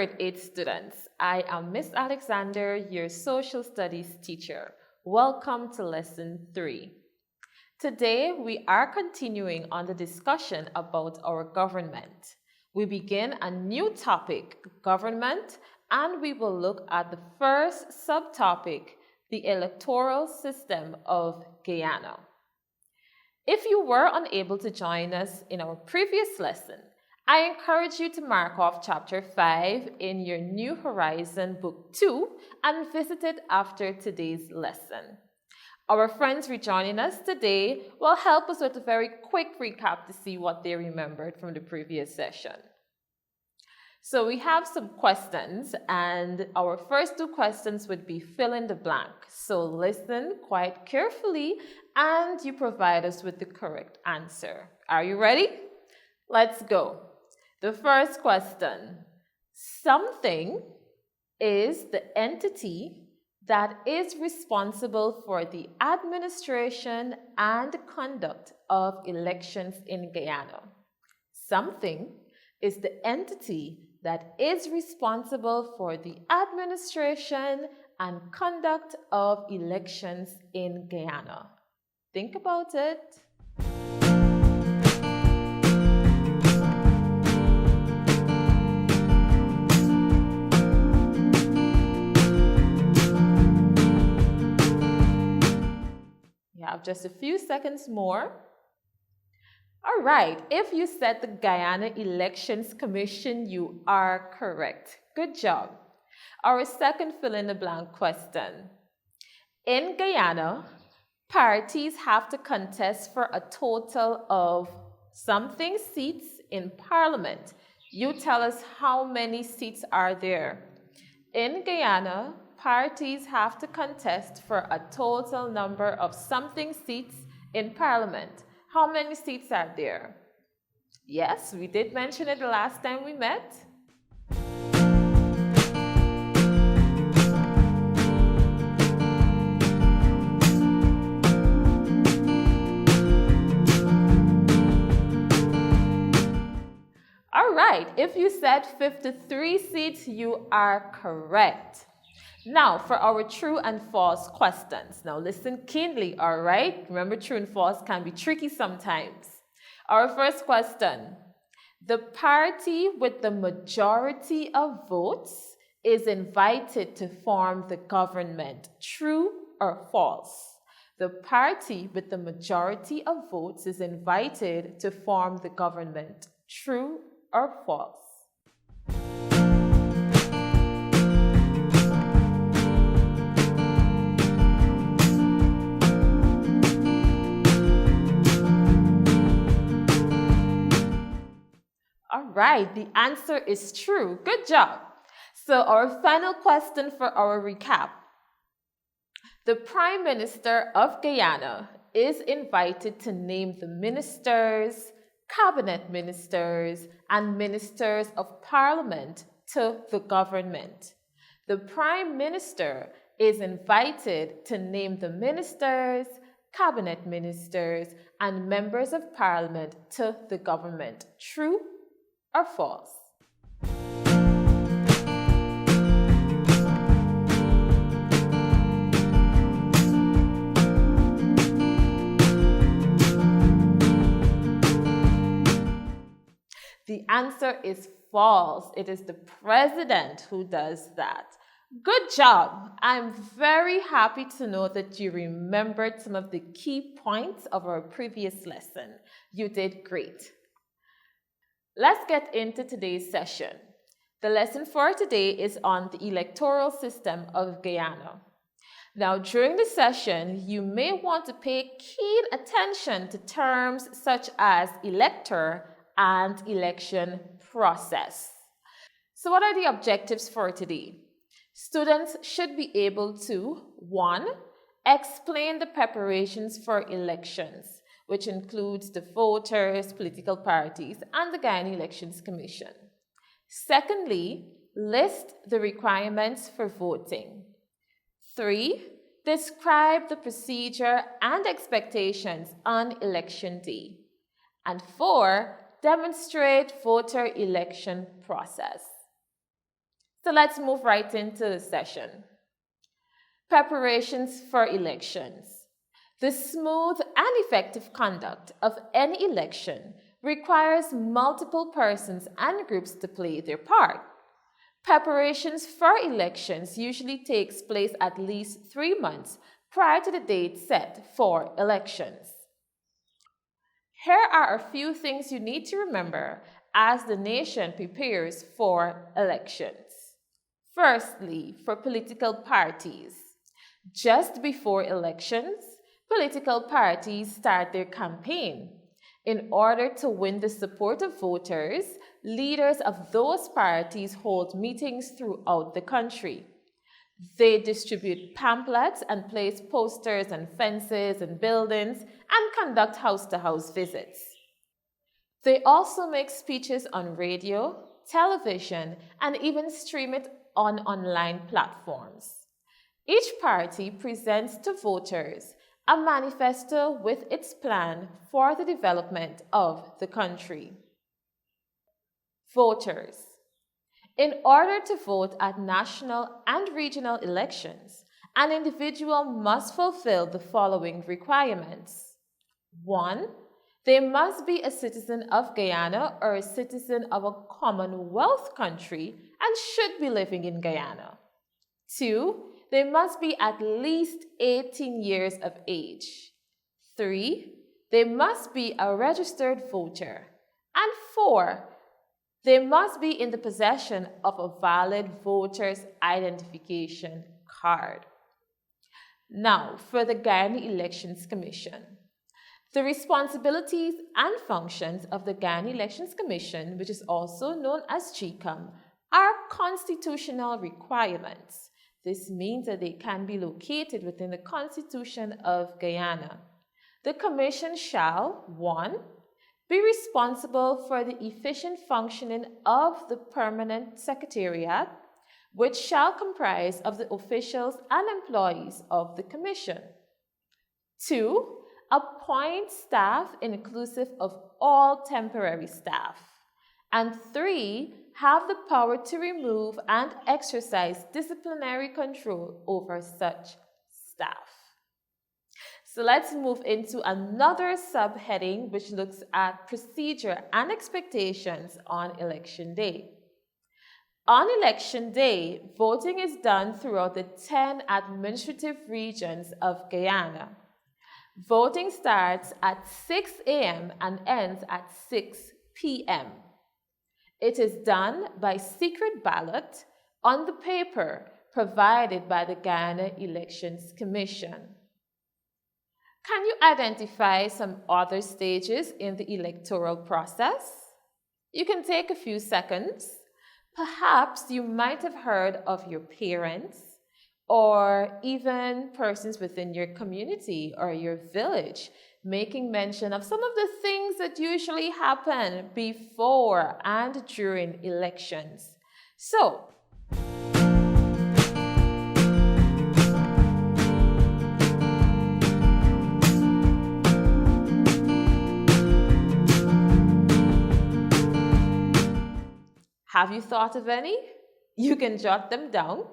grade 8 students. I am Miss Alexander, your social studies teacher. Welcome to lesson 3. Today, we are continuing on the discussion about our government. We begin a new topic, government, and we will look at the first subtopic, the electoral system of Guyana. If you were unable to join us in our previous lesson, I encourage you to mark off Chapter 5 in your New Horizon Book 2 and visit it after today's lesson. Our friends rejoining us today will help us with a very quick recap to see what they remembered from the previous session. So we have some questions, and our first 2 questions would be fill in the blank. So listen quite carefully and you provide us with the correct answer. Are you ready? Let's go. The first question, something is the entity that is responsible for the administration and conduct of elections in Guyana. Something is the entity that is responsible for the administration and conduct of elections in Guyana. Think about it. You have just a few seconds more. All right, if you said the Guyana Elections Commission, you are correct. Good job. Our second fill-in-the-blank question. In Guyana, parties have to contest for a total of something seats in Parliament. You tell us how many seats are there. In Guyana, parties have to contest for a total number of something seats in Parliament. How many seats are there? Yes, we did mention it the last time we met. All right, if you said 53 seats, you are correct. Now, for our true and false questions. Now, listen keenly, all right? Remember, true and false can be tricky sometimes. Our first question. The party with the majority of votes is invited to form the government. True or false? The party with the majority of votes is invited to form the government. True or false? All right, the answer is true. Good job. So our final question for our recap. The Prime Minister of Guyana is invited to name the ministers, cabinet ministers, and ministers of parliament to the government. The Prime Minister is invited to name the ministers, cabinet ministers, and members of parliament to the government. True or false? The answer is false. It is the president who does that. Good job. I'm very happy to know that you remembered some of the key points of our previous lesson. You did great. Let's get into today's session. The lesson for today is on the electoral system of Guyana. Now, during the session, you may want to pay keen attention to terms such as elector and election process. So what are the objectives for today? Students should be able to 1. Explain the preparations for elections, which includes the voters, political parties, and the Guyana Elections Commission. Secondly, list the requirements for voting. 3. Describe the procedure and expectations on election day. And 4. Demonstrate voter election process. So let's move right into the session. Preparations for elections. The smooth and effective conduct of any election requires multiple persons and groups to play their part. Preparations for elections usually takes place at least 3 months prior to the date set for elections. Here are a few things you need to remember as the nation prepares for elections. Firstly, for political parties. Just before elections, political parties start their campaign. In order to win the support of voters, leaders of those parties hold meetings throughout the country. They distribute pamphlets and place posters on fences and buildings and conduct house-to-house visits. They also make speeches on radio, television, and even stream it on online platforms. Each party presents to voters a manifesto with its plan for the development of the country. Voters. In order to vote at national and regional elections, an individual must fulfill the following requirements. 1. They must be a citizen of Guyana or a citizen of a Commonwealth country and should be living in Guyana. 2. They must be at least 18 years of age. 3. They must be a registered voter. And 4. They must be in the possession of a valid voter's identification card. Now, for the Guyana Elections Commission. The responsibilities and functions of the Guyana Elections Commission, which is also known as GCOM, are constitutional requirements. This means that they can be located within the Constitution of Guyana. The Commission shall, 1. Be responsible for the efficient functioning of the Permanent Secretariat, which shall comprise of the officials and employees of the Commission. 2. Appoint staff inclusive of all temporary staff. And 3. Have the power to remove and exercise disciplinary control over such staff. So let's move into another subheading which looks at procedure and expectations on election day. On election day, voting is done throughout the 10 administrative regions of Guyana. Voting starts at 6 a.m. and ends at 6 p.m. It is done by secret ballot on the paper provided by the Guyana Elections Commission. Can you identify some other stages in the electoral process? You can take a few seconds. Perhaps you might have heard of your parents or even persons within your community or your village making mention of some of the things that usually happen before and during elections. So, have you thought of any? You can jot them down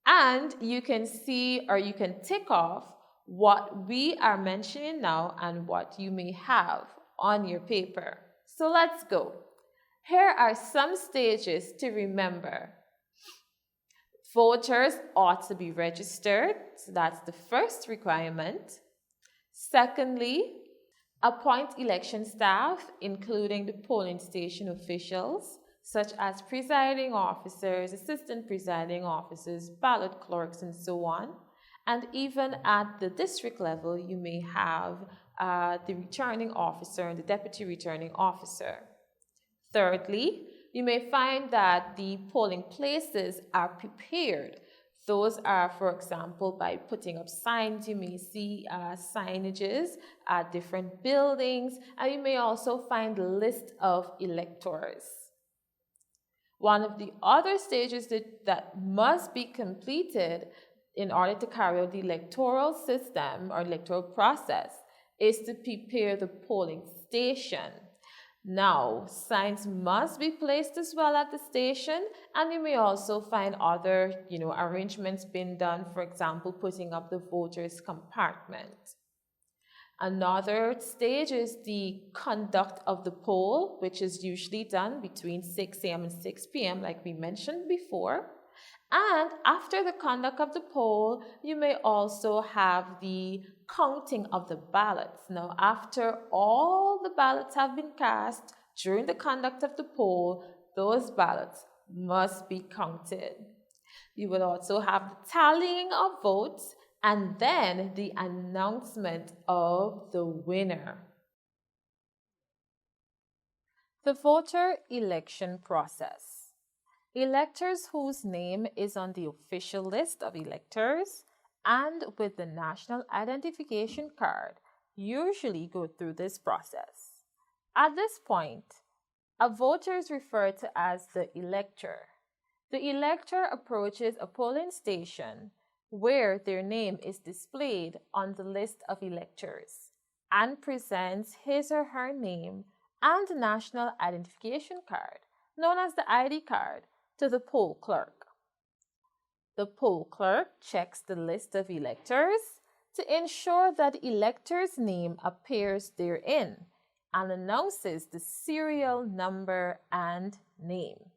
and you can see or you can tick off what we are mentioning now and what you may have on your paper. So let's go. Here are some stages to remember. Voters ought to be registered, so that's the first requirement. Secondly, appoint election staff, including the polling station officials, such as presiding officers, assistant presiding officers, ballot clerks, and so on. And even at the district level, you may have the returning officer and the deputy returning officer. Thirdly, you may find that the polling places are prepared. Those are, for example, by putting up signs. You may see signages at different buildings, and you may also find a list of electors. One of the other stages that must be completed in order to carry out the electoral system or electoral process is to prepare the polling station. Now, signs must be placed as well at the station, and you may also find other, arrangements being done, for example, putting up the voters' compartment. Another stage is the conduct of the poll, which is usually done between 6 a.m. and 6 p.m., like we mentioned before. And after the conduct of the poll, you may also have the counting of the ballots. Now, after all the ballots have been cast during the conduct of the poll, those ballots must be counted. You will also have the tallying of votes and then the announcement of the winner. The voter election process. Electors whose name is on the official list of electors and with the national identification card usually go through this process. At this point, a voter is referred to as the elector. The elector approaches a polling station where their name is displayed on the list of electors and presents his or her name and national identification card, known as the ID card, to the poll clerk. The poll clerk checks the list of electors to ensure that the elector's name appears therein and announces the serial number and name.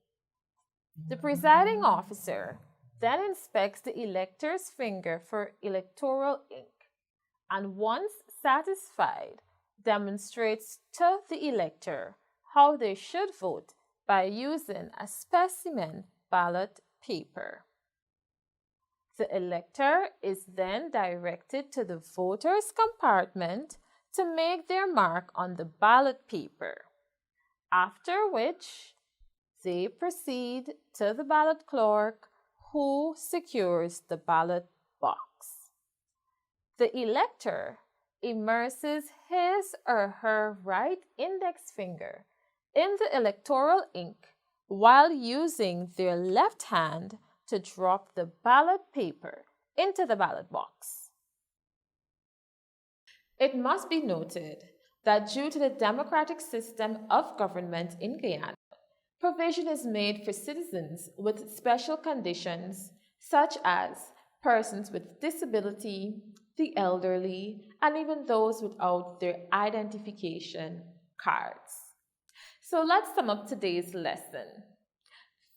The presiding officer then inspects the elector's finger for electoral ink and once satisfied demonstrates to the elector how they should vote by using a specimen ballot paper. The elector is then directed to the voter's compartment to make their mark on the ballot paper, after which they proceed to the ballot clerk who secures the ballot box. The elector immerses his or her right index finger in the electoral ink while using their left hand to drop the ballot paper into the ballot box. It must be noted that due to the democratic system of government in Guyana, provision is made for citizens with special conditions such as persons with disability, the elderly, and even those without their identification cards. So let's sum up today's lesson.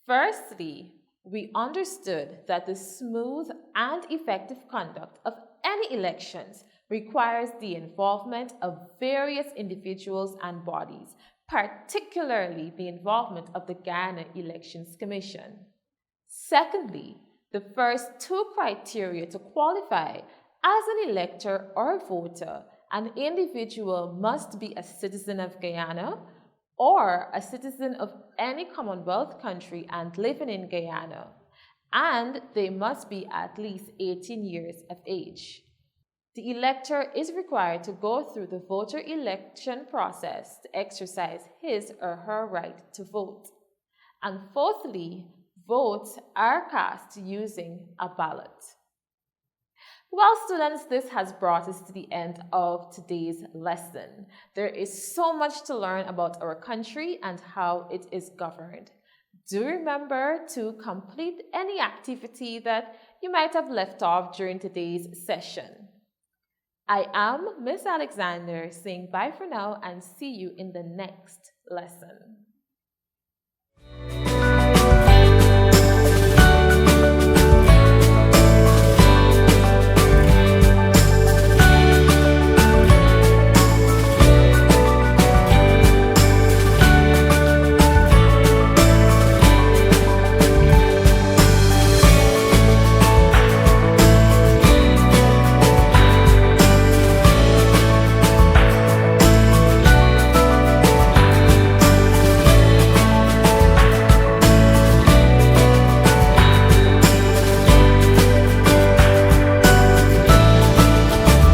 Firstly, we understood that the smooth and effective conduct of any elections requires the involvement of various individuals and bodies, particularly the involvement of the Guyana Elections Commission. Secondly, the first two criteria to qualify as an elector or voter, an individual must be a citizen of Guyana or a citizen of any Commonwealth country and living in Guyana, and they must be at least 18 years of age. The elector is required to go through the voter election process to exercise his or her right to vote. And fourthly, votes are cast using a ballot. Well, students, this has brought us to the end of today's lesson. There is so much to learn about our country and how it is governed. Do remember to complete any activity that you might have left off during today's session. I am Miss Alexander saying bye for now and see you in the next lesson.